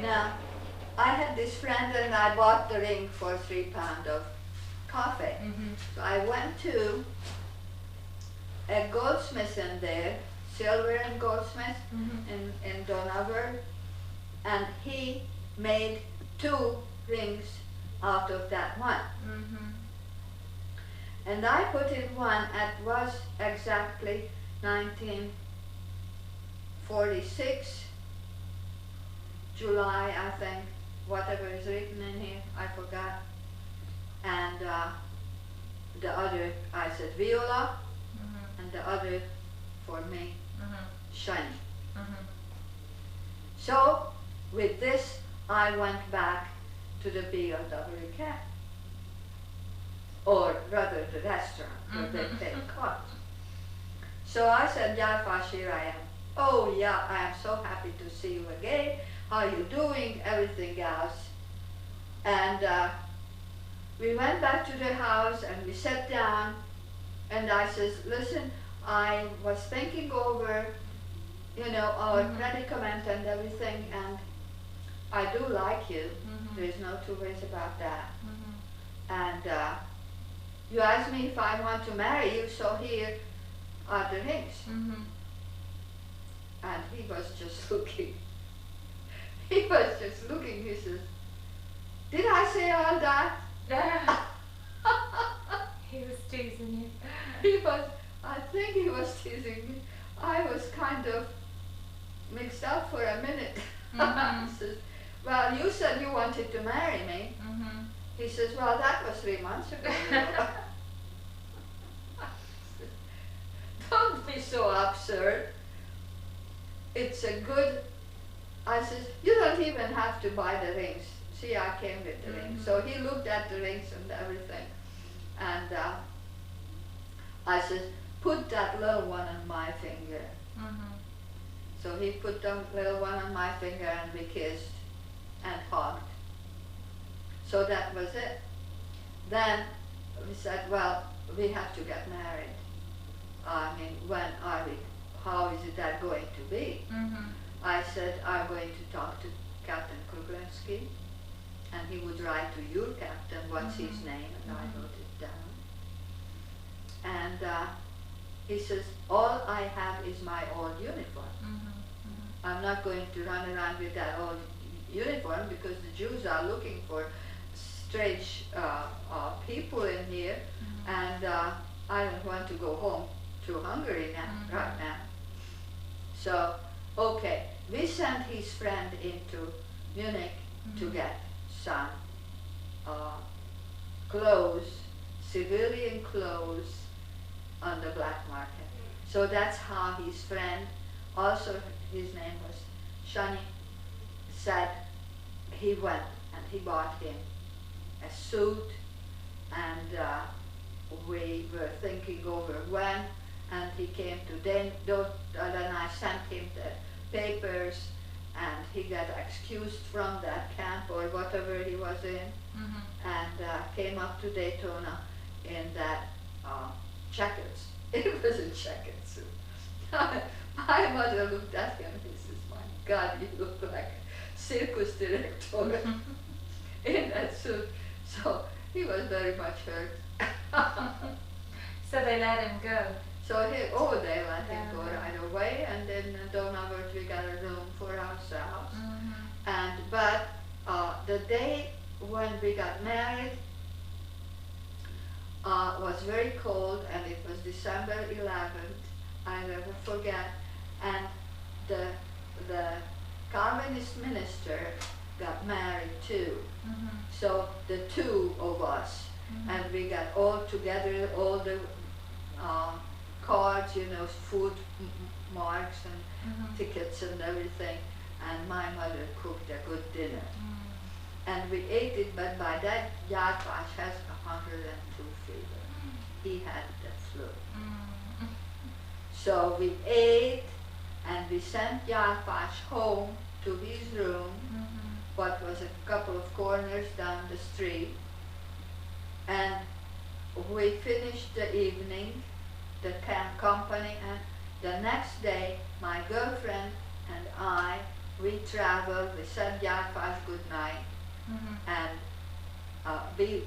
Now, I had this friend and I bought the ring for £3 of coffee. So I went to a goldsmith in there, silver and goldsmith in Dohnavur, and he made 2 rings out of that one. And I put in one, it was exactly 1946, July, I think, whatever is written in here, I forgot. And the other, I said Viola, and the other for me, Shiny. So, with this, I went back to the BLW camp, or rather the restaurant where they take cards. So I said, Gyarfas, here I am. Oh yeah, I am so happy to see you again. How are you doing? Everything else. And we went back to the house and we sat down and I says, listen, I was thinking over, you know, our predicament and everything, and I do like you. There's no two ways about that. And you asked me if I want to marry you, so here are the rings. And he was just looking. He was just looking. He says, did I say all that? He was teasing you. He was, I think he was teasing me. I was kind of mixed up for a minute. He says, well, you said you wanted to marry me. He says, well, that was 3 months ago. Don't be so absurd. It's a good, I says, you don't even have to buy the rings. See, I came with the rings. So he looked at the rings and everything. And I says, put that little one on my finger. So he put the little one on my finger and we kissed and hugged. So that was it. Then we said, well, we have to get married. I mean, when are we, how is it that going to be? I said, I'm going to talk to Captain Kruglenski, and he would write to your captain, what's his name, and I wrote it down. And he says, all I have is my old uniform. I'm not going to run around with that old uniform because the Jews are looking for strange people in here, and I don't want to go home to Hungary now, right now. So, okay, we sent his friend into Munich to get some clothes, civilian clothes on the black market. So that's how his friend, also his name was Shani, said he went and he bought him a suit, and we were thinking over when, and he came to then I sent him the papers, and he got excused from that camp or whatever he was in, and came up to Daytona in that jackets. It was a jacket suit. My mother looked at him and he says, my God, you look like a circus director in that suit. So he was very much hurt. So they let him go. So they let him go right away, and then in Dohnavur we got a room for ourselves. But the day when we got married was very cold, and it was December 11th. I never forget. And the Calvinist minister got married too. So the 2 of us, and we got all together, all the cards, you know, food marks and tickets and everything, and my mother cooked a good dinner. And we ate it, but by that Gyarfas has 102 fever. He had the flu. So we ate, and we sent Gyarfas home to his room, what was a couple of corners down the street, and we finished the evening, the camp company, and the next day my girlfriend and I we traveled, we said Gyarfas good night, and be,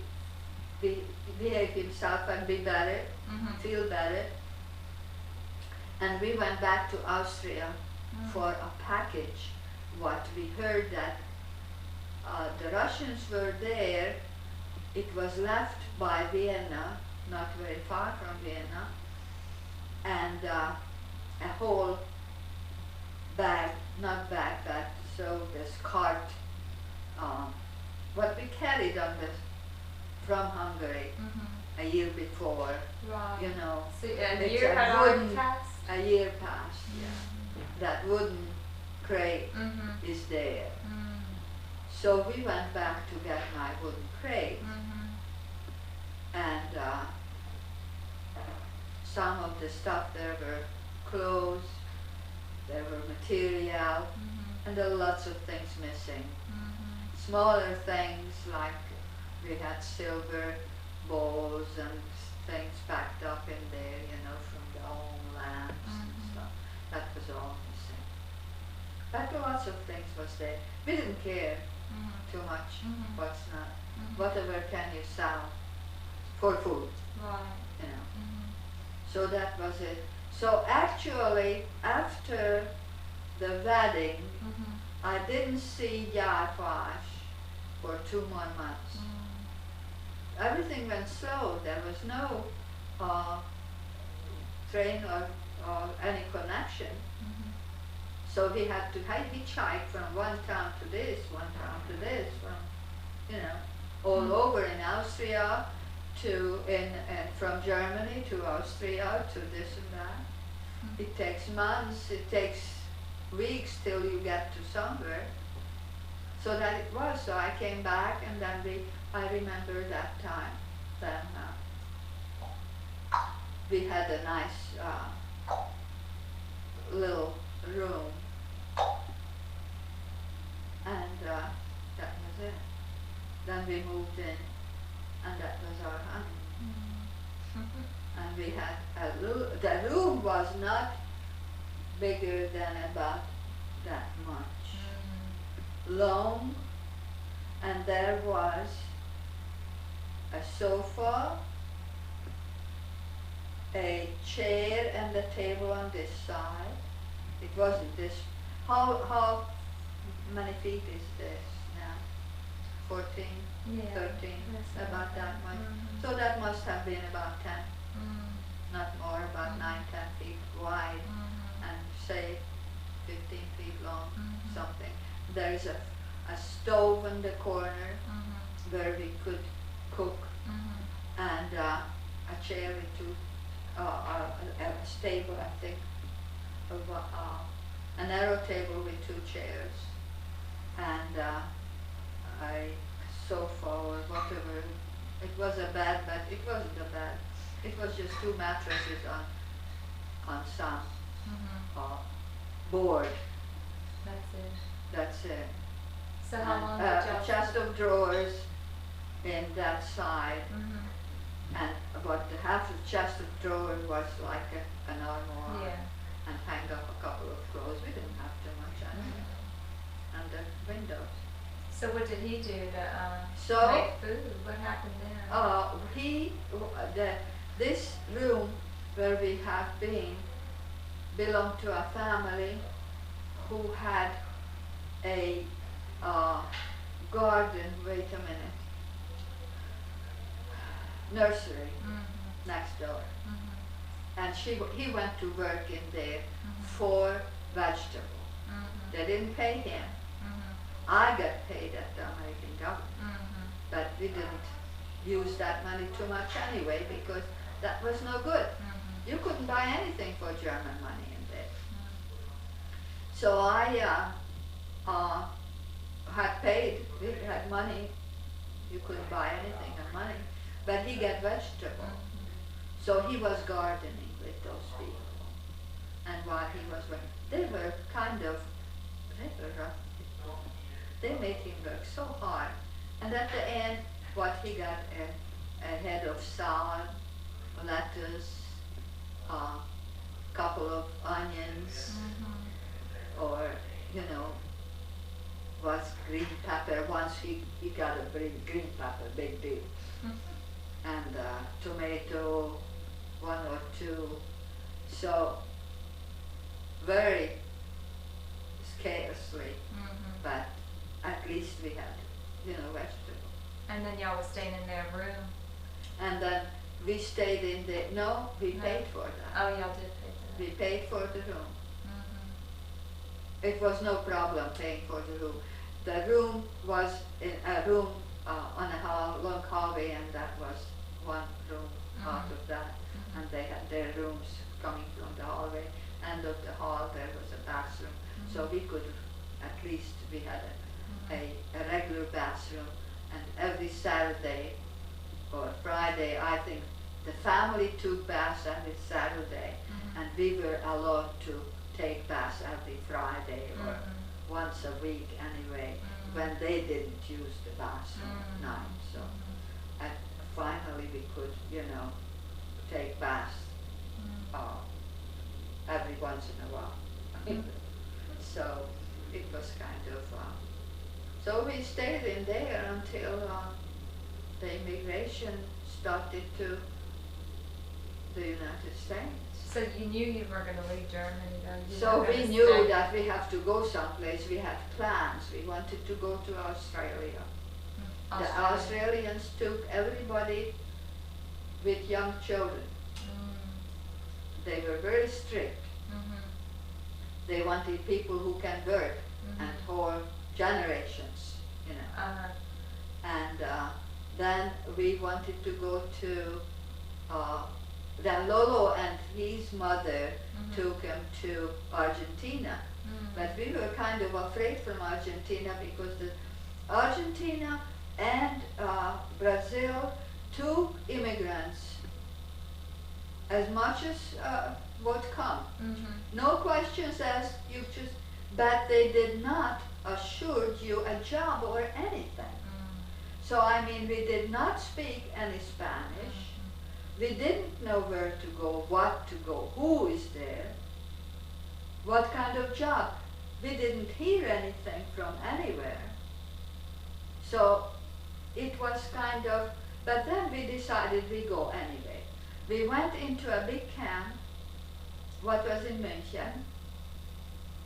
behave himself and be better, feel better. And we went back to Austria for a package. What we heard that the Russians were there, it was left by Vienna, not very far from Vienna, and a whole bag, not backpack, so this cart, what we carried on this from Hungary a year before, Right. you know. So a It's year a had already wooden- passed? A year passed, yeah. That wooden crate is there. So we went back to get my wooden crate, and some of the stuff there were clothes, there were material, and there were lots of things missing. Smaller things like we had silver bowls and things packed up in there, you know, from the home lamps and stuff. That was all missing. But lots of things was there. We didn't care too much what's not. Whatever can you sell for food, Right. you know. So that was it. So actually, after the wedding, I didn't see Gyarfas for 2 more months. Everything went slow. There was no train or any connection. So we had to hitchhike from one town to this, one town to this, from, you know, all over in Austria to and from Germany to Austria to this and that. It takes months, it takes weeks till you get to somewhere. So that it was. So I came back, and then I remember that time. Then we had a nice little room, and that was it. Then we moved in, and that was our honeymoon. And we had the room was not bigger than about that much. Long, and there was a sofa, a chair, and a table on this side. It wasn't this. How many feet is this now? 14, Yeah. 13, Yes, about that much. So that must have been about 10, not more, about 9, 10 feet wide, and say 15 feet long, something. There is a stove in the corner where we could cook, and a chair with two, a table, I think, a narrow table with 2 chairs, and a sofa or whatever. It was a bed, but it wasn't a bed. It was just 2 mattresses on some board. That's it. That's it. So how long And, did y'all a chest of drawers in that side, and about the half of the chest of drawers was like an armoire, Yeah. and hang up a couple of clothes. We didn't have too much anyway. And the windows. So what did he do to So- make food? What happened there? This room where we have been belonged to a family who had a garden, wait a minute, nursery next door. And he went to work in there for vegetable. They didn't pay him. I got paid at the American government, but we didn't use that money too much anyway, because that was no good. You couldn't buy anything for German money in there. So I had paid, we had money, you couldn't buy anything on money, but he got vegetable. So he was gardening with those people. And while he was working, they were rough. They made him work so hard. And at the end, what he got, a head of salad, lettuce, couple of onions, or, you know, was green pepper. Once he got a green pepper, big deal. And tomato, one or two. So very scarcely, but at least we had, vegetables. And then y'all was staying in their room. And then we stayed in the, no, we No. paid for that. Oh, y'all did pay for that. We paid for the room. Mm-hmm. It was no problem paying for the room. The room was in a room on a long hallway, and that was one room out of that. And they had their rooms coming from the hallway. End of the hall there was a bathroom. So we could, at least we had a regular bathroom. And every Saturday or Friday, I think the family took baths every Saturday, and we were allowed to take baths every Friday or once a week anyway, when they didn't use the bathroom at night. So and finally we could, take baths every once in a while. So it was kind of, so we stayed in there until the immigration started to the United States. So you knew you were going to leave Germany, though? So we knew that we have to go someplace. We had plans. We wanted to go to Australia. The Australians took everybody with young children. They were very strict. They wanted people who can work and for generations, And then we wanted to go to, then Lolo and his mother took him to Argentina. But we were kind of afraid from Argentina because Argentina and Brazil took immigrants as much as would come. No questions asked, but they did not assure you a job or anything. So we did not speak any Spanish. We didn't know where to go, what to go, who is there, what kind of job. We didn't hear anything from anywhere. So it was kind of, but then we decided we go anyway. We went into a big camp, what was in München,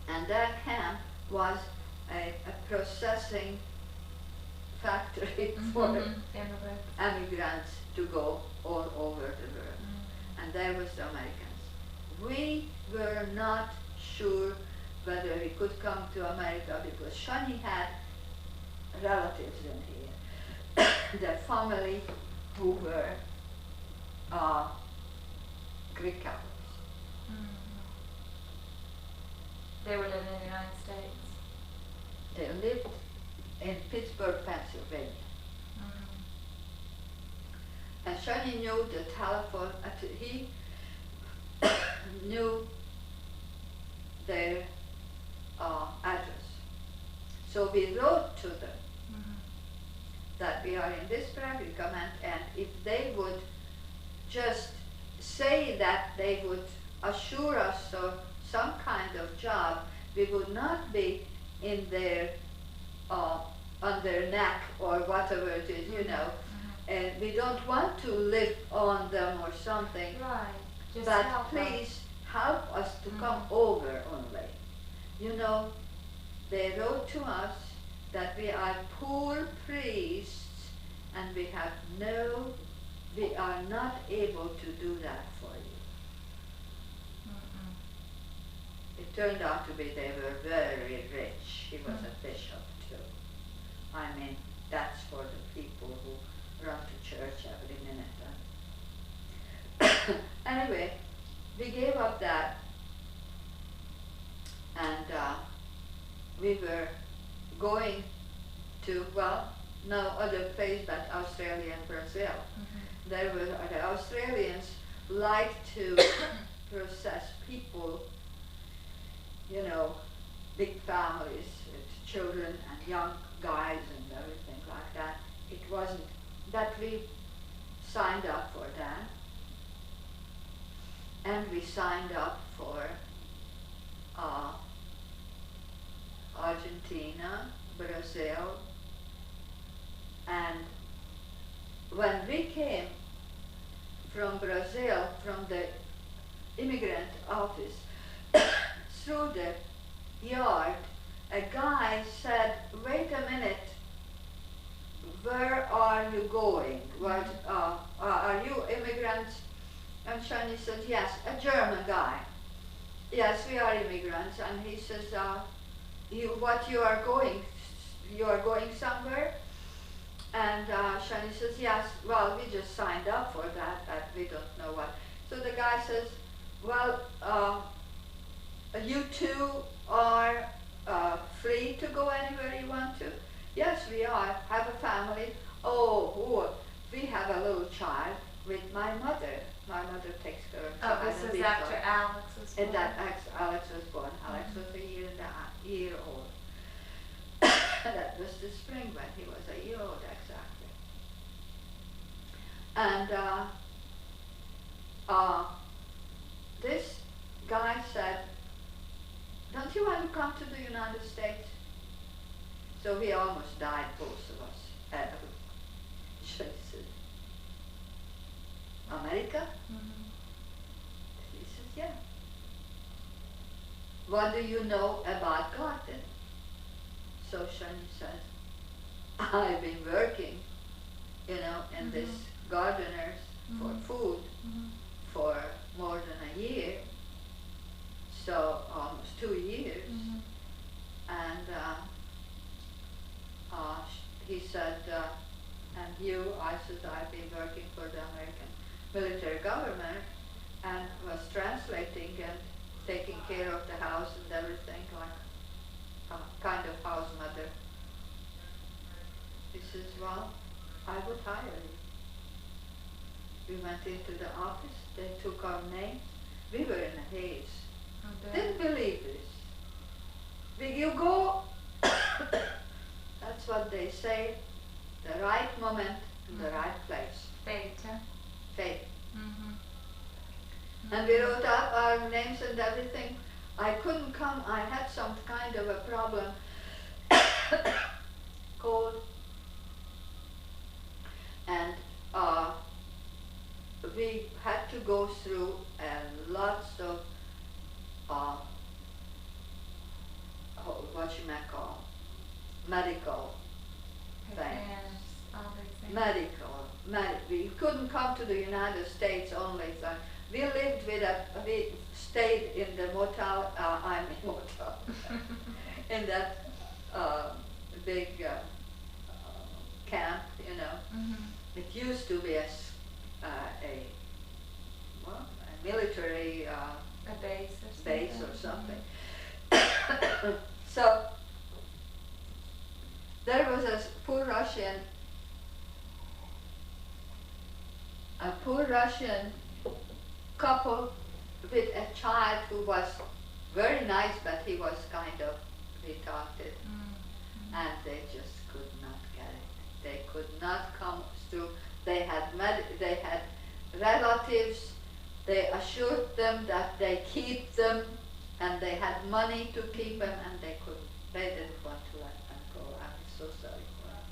and that camp was a processing factory for immigrants to go all over the world. And there was the Americans. We were not sure whether we could come to America because Shani had relatives in here, the family who were Greek Catholics. They were living in the United States. They lived in Pittsburgh, Pennsylvania. And Shani knew the telephone, he knew their address. So we wrote to them that we are in this predicament, and if they would just say that they would assure us of some kind of job, we would not be in their on their neck or whatever it is, and we don't want to live on them or something. Right. Just but help please help us to come over only. They wrote to us that we are poor priests and we are not able to do that for you. It turned out to be they were very rich. He was a bishop too. That's for the people who run to church every minute. Anyway, we gave up that, and we were going to, no other place but Australia and Brazil. There were the Australians like to process people, big families with children and young guys and everything like that. It wasn't that we signed up for that. And we signed up for Argentina, Brazil, and when we came from Brazil, from the immigrant office, through the yard, a guy said, "Wait a minute, where are you going? What, are you immigrants?" And Shani said, "Yes," a German guy. "Yes, we are immigrants." And he says, you are going? You are going somewhere?" And Shani says, "Yes, well, we just signed up for that, but we don't know what." So the guy says, "Well, you two are free to go anywhere you want to." "Yes, we are. Have a family." "Oh, we have a little child with my mother. My mother takes care of Oh, child." this and was we after thought- Alex was born. And that Alex was born. Alex was a year old. That was the spring when he was a year old exactly. And this guy said, "Don't you want to come to the United States?" So we almost died, both of us. She said, "America?" Mhm. He says, "Yeah." "What do you know about garden?" So Shani says, "I've been working, in this gardeners for food Mhm. for more than a year, so almost 2 years." Mhm. And he said, "And you?" I said, "I've been working for the American military government and was translating and taking care of the house and everything, like a kind of house mother." He says, "Well, I would hire you." We went into the office, they took our names, we were in a haze. Okay. Didn't believe this. You go, that's what they say, the right moment in the right place. Fate, huh? Fate. Mhm. And we wrote up our names and everything. I couldn't come, I had some kind of a problem, cold, and we had to go through lots of medical things. Exams, all these things. We couldn't come to the United States only. So we lived we stayed in the motel, motel, in that big camp, Mhm. It used to be a military A base or something. base or something. So there was a poor Russian couple with a child who was very nice, but he was kind of retarded, and they just could not get it. They could not come through. They had relatives. They assured them that they keep them, and they had money to keep them, and they couldn't. They didn't want to let them go. I'm so sorry for them.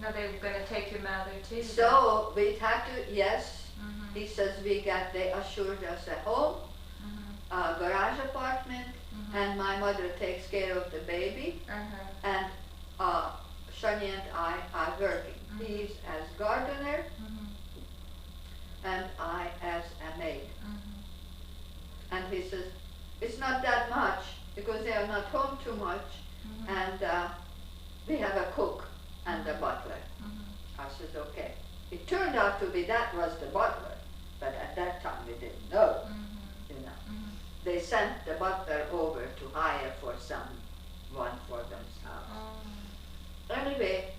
No, they were going to take your mother too. So we had to, yes. Mhm. He says they assured us a home, Mhm. a garage apartment, Mhm. and my mother takes care of the baby, and Shani and I are working. Mhm. He's as gardener, Mhm. and I as a maid. Mhm. And he says, "It's not that much, because they are not home too much, Mhm. and we have a cook and a butler." Mhm. I said, "Okay." It turned out to be that was the butler, but at that time we didn't know, Mhm. They sent the butler over to hire for someone for themselves. Oh. Anyway,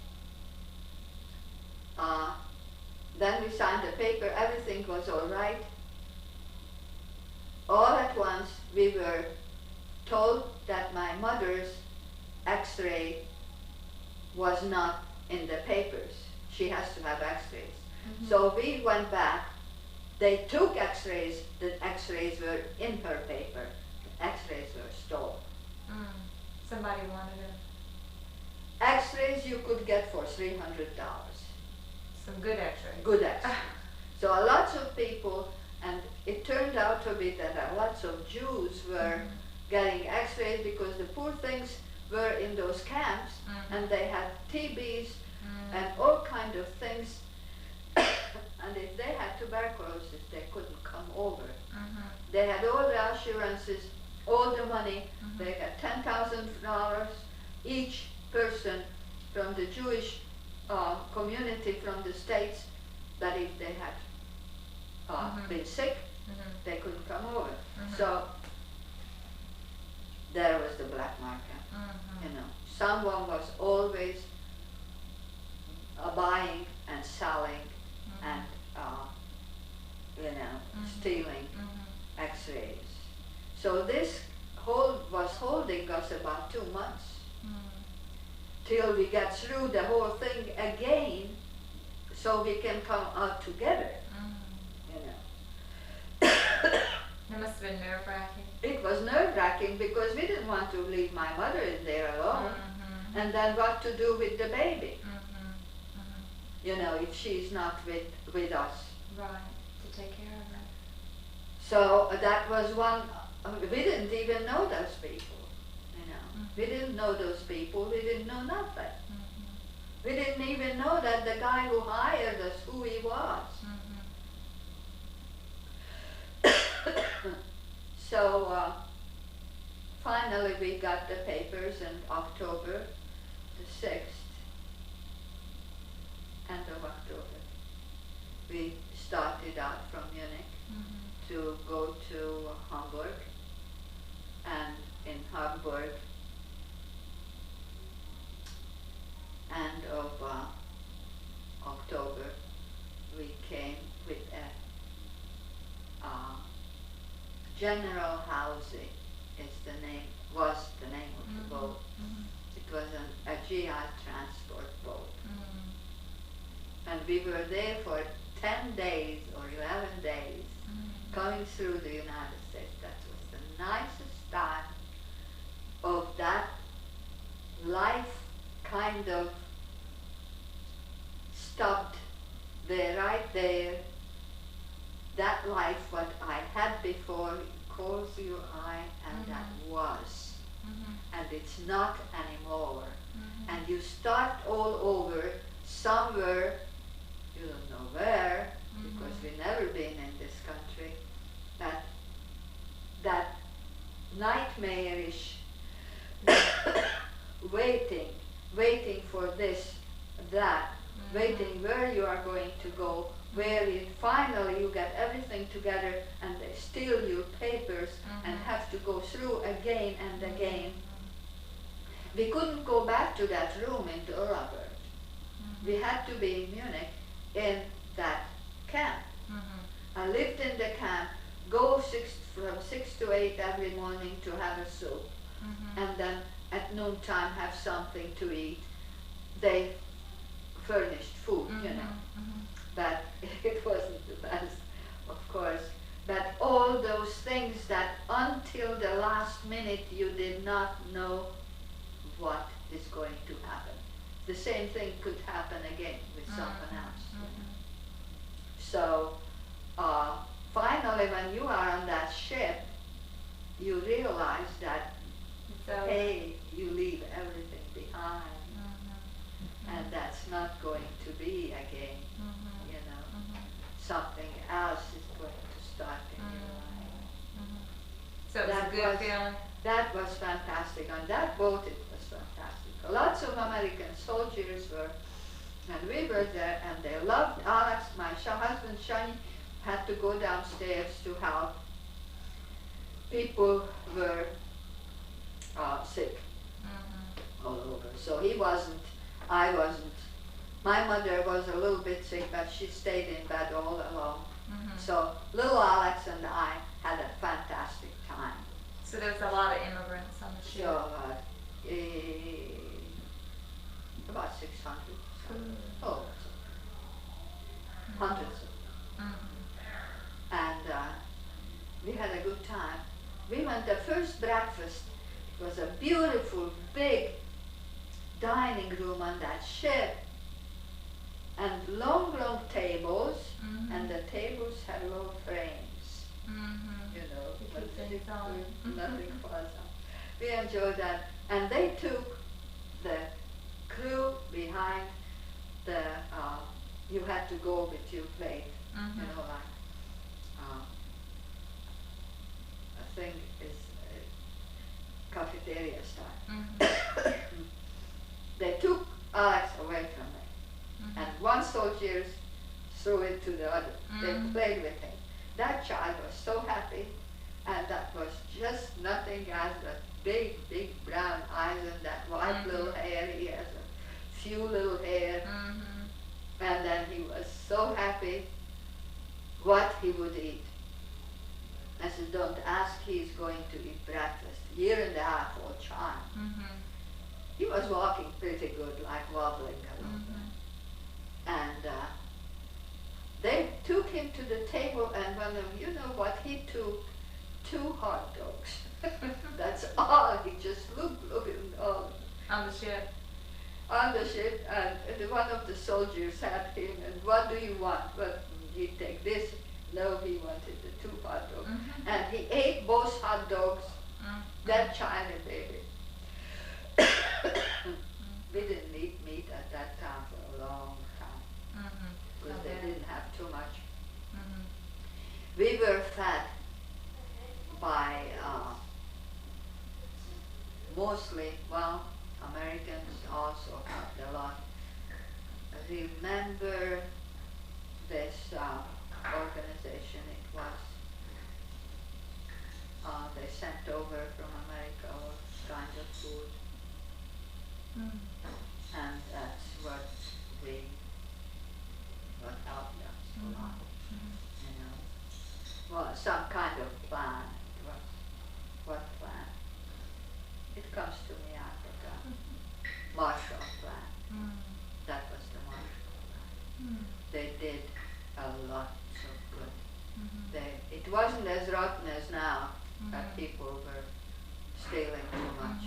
then we signed the paper, everything was all right. All at once we were told that my mother's x-ray was not in the papers. She has to have x-rays. Mhm. So we went back, they took x-rays, the x-rays were in her paper, the x-rays were stolen. Somebody wanted her. X-rays you could get for $300. Some good X-rays. Good X-rays. So lots of people, and it turned out to be that lots of Jews were getting X-rays because the poor things were in those camps, and they had TBs and all kind of things. And if they had tuberculosis, they couldn't come over. They had all the assurances, all the money. They had $10,000 each person from the Jewish community from the States, that if they had been sick, they couldn't come over. So there was the black market. You know, someone was always buying and selling and you know, stealing X-rays. So this was holding us about 2 months till we get through the whole thing again, so we can come out together. You know. It must have been nerve-wracking. It was nerve-wracking because we didn't want to leave my mother in there alone, and then what to do with the baby. You know, if she's not with us. Right, to take care of her. So that was one. We didn't even know those people. You know, we didn't know those people. We didn't know nothing. We didn't even know that the guy who hired us, who he was. So finally we got the papers in October the 6th, end of October. We started out from Munich to go to Hamburg, and in Hamburg, end of October, we came with a General Housing was the name of the boat. It was a GI transport boat. And we were there for 10 days or 11 days, coming through the United States. That was the nicest time of that life, kind of stopped there, right there. That life, what I had before, calls your eye, and that was. And it's not anymore. And you start all over somewhere, you don't know where, because we've never been in this country, that nightmarish waiting for this, that, waiting where you are going to go, where finally you get everything together and they steal your papers and have to go through again and again. We couldn't go back to that room in Ullaberg. We had to be in Munich in that camp. I lived in the camp, go from 6 to 8 every morning to have a soup, and then at noontime have something to eat. They furnished food, you know. But it wasn't the best, of course. But all those things that until the last minute you did not know what is going to happen. The same thing could happen again with someone else. So finally, when you are on that ship, you realize that, hey, you leave everything behind. And that's not going to be again. You know, something else is going to start in your life. So it was a good feeling? That was fantastic. On that boat, it was fantastic. Lots of American soldiers were, and we were there, and they loved Alex. My husband, Shani, had to go downstairs to help. People were sick all over. So he wasn't, I wasn't. My mother was a little bit sick, but she stayed in bed all alone. So little Alex and I had a fantastic time. So there's a lot of immigrants on the ship. So about 600. Oh, hundreds. And we had a good time. We went the first breakfast. It was a beautiful, big dining room on that ship, and long, long tables, and the tables had low frames, you know, To but keep the things ship on. was nothing falls on. We enjoyed that, and they took the crew behind the, you had to go with your plate, you know, like, I think is cafeteria style. They took Alex away from me, and one soldier threw it to the other. They played with him. That child was so happy, and that was just nothing as the big, big brown eyes and that white little hair. He has a few little hair, and then he was so happy what he would eat. I said, don't ask, he's going to eat breakfast. Year and a half old child. He was walking pretty good, like wobbling a little bit. And they took him to the table, and one of you know what he took? 2 hot dogs. That's all. He just looked all On the ship. on the ship, and one of the soldiers had him, and what do you want? Well, you take this. No, he wanted the 2 hot dogs. And he ate both hot dogs, that child and baby. We didn't eat meat at that time for a long time, because they didn't have too much. We were fed by mostly, well, Americans also helped a lot. Remember this organization, it was, they sent over from America all kinds of food. And that's what helped us a lot, you know. Well, some kind of plan. It was, what plan? It comes to me, I forgot. Marshall Plan. That was the Marshall Plan. They did a lot of good. It wasn't as rotten as now, that people were stealing too much.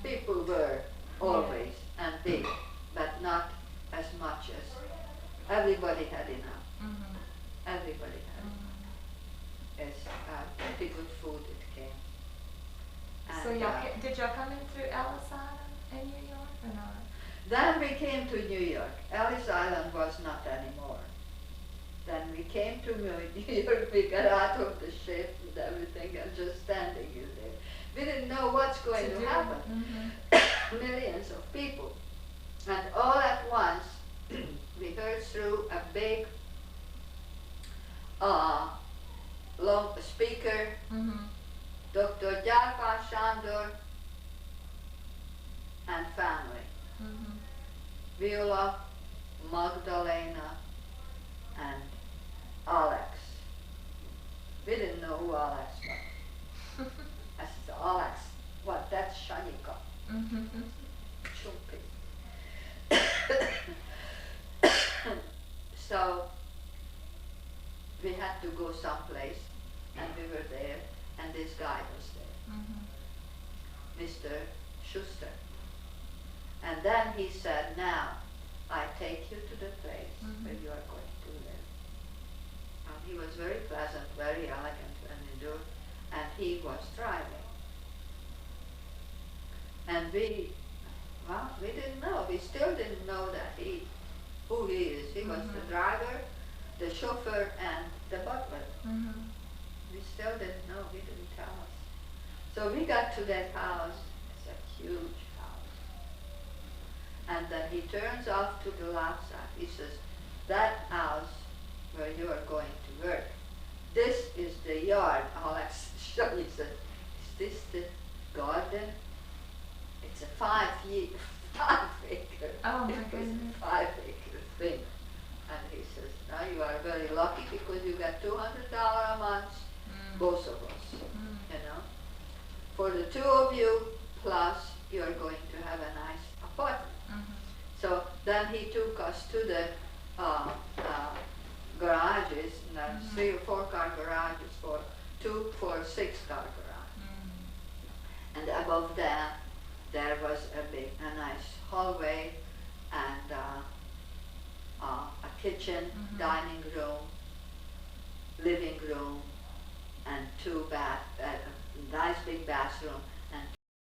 People were always and big, but not as much as everybody had enough. Everybody had enough. It's pretty good food it came. And, So did y'all come in through Ellis Island in New York or not? then we came to New York. Ellis Island was not anymore. Then we came to New York. We got out of the ship and everything, and just standing in there. We didn't know what's going to happen. Millions of people. And all at once, we heard through a big long speaker, Dr. Gyarfas, Sándor, and family. Viola, Magdalena, and Alex. We didn't know who Alex was. I said, Alex, what? That's Shanika. Chumpy. So we had to go someplace, and we were there, and this guy was there, Mr. Schuster. And then he said, now, I take you to the place where you are going to live. And he was very pleasant, very elegant when we do, and he was driving. And we didn't know. We still didn't know that who he is. He was the driver, the chauffeur, and the butler. We still didn't know. He didn't tell us. So we got to that house. It's a huge house. And then he turns off to the left side. He says, that house where you are going to work, this is the yard. Alex showed me, said, is this the garden? It's a 5 acre. Oh my it was goodness. a 5 acre thing. And he says, now you are very lucky because you got $200 a month, both of us, you know. For the 2 of you, plus you're going to have a nice apartment. So then he took us to the garages, and 3 or 4 car garages for 2 for 6 car garage. And above that, there was a nice hallway and a kitchen, dining room, living room, and two nice big bathroom.